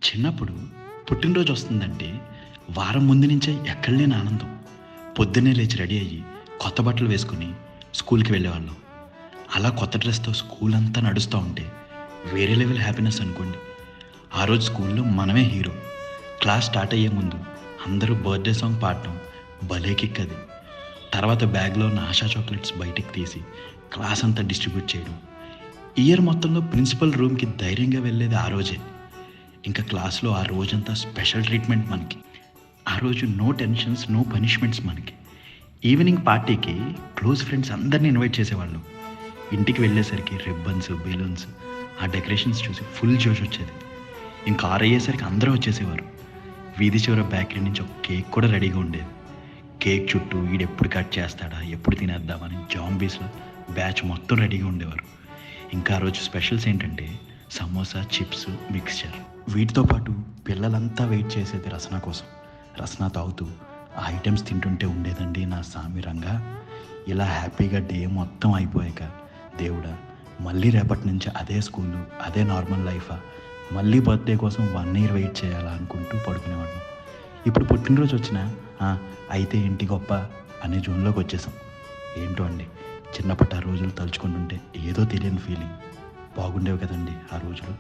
చిన్నప్పుడు పుట్టినరోజు వస్తుందంటే వారం ముందు నుంచే ఎక్కడ లేని ఆనందం. పొద్దున్నే లేచి రెడీ అయ్యి కొత్త బట్టలు వేసుకుని స్కూల్కి వెళ్ళేవాళ్ళం. అలా కొత్త డ్రెస్తో స్కూల్ అంతా నడుస్తూ ఉంటే వేరే లెవెల్ హ్యాపీనెస్ అనుకోండి. ఆ రోజు స్కూల్లో మనమే హీరో. క్లాస్ స్టార్ట్ అయ్యే ముందు అందరూ బర్త్డే సాంగ్ పాడటం భలే కిక్ అది. తర్వాత బ్యాగ్లో ఉన్న ఆశా చాక్లెట్స్ బయటికి తీసి క్లాస్ అంతా డిస్ట్రిబ్యూట్ చేయడం. ఇయర్ మొత్తంలో ప్రిన్సిపల్ రూమ్కి ధైర్యంగా వెళ్ళేది ఆ రోజే. ఇంకా క్లాస్లో ఆ రోజంతా స్పెషల్ ట్రీట్మెంట్ మనకి. ఆ రోజు నో టెన్షన్స్, నో పనిష్మెంట్స్ మనకి. ఈవినింగ్ పార్టీకి క్లోజ్ ఫ్రెండ్స్ అందరినీ ఇన్వైట్ చేసేవాళ్ళం. ఇంటికి వెళ్ళేసరికి రిబ్బన్స్, బెలూన్స్, ఆ డెకరేషన్స్ చూసి ఫుల్ జోష్ వచ్చేది. ఇంకా 6 అయ్యేసరికి అందరూ వచ్చేసేవారు. వీధి చివర బేకరీ నుంచి ఒక కేక్ కూడా రెడీగా ఉండేది. కేక్ చుట్టూ ఈడెప్పుడు కట్ చేస్తాడా, ఎప్పుడు తినేద్దామని జాంబీస్లో బ్యాచ్ మొత్తం రెడీగా ఉండేవారు. ఇంకా ఆ రోజు స్పెషల్స్ ఏంటంటే సమోసా, చిప్స్, మిక్స్చర్. వీటితో పాటు పిల్లలంతా వెయిట్ చేసేది రసన కోసం. రసన తాగుతూ ఆ ఐటమ్స్ తింటుంటే ఉండేదండి నా సామిరంగా. ఇలా హ్యాపీగా డే మొత్తం అయిపోయాక దేవుడా మళ్ళీ రేపటి నుంచి అదే స్కూలు, అదే నార్మల్ లైఫా, మళ్ళీ బర్త్డే కోసం 1 ఇయర్ వెయిట్ చేయాలా అనుకుంటూ పడుకునేవాళ్ళం. ఇప్పుడు పుట్టినరోజు వచ్చినా అయితే ఏంటి గొప్ప అనే జోన్లోకి వచ్చేసాం. ఏంటో అండి, చిన్నప్పటి ఆ రోజులు తలుచుకుంటుంటే ఏదో తెలియని ఫీలింగ్. బాగుండేవి కదండి ఆ రోజులు.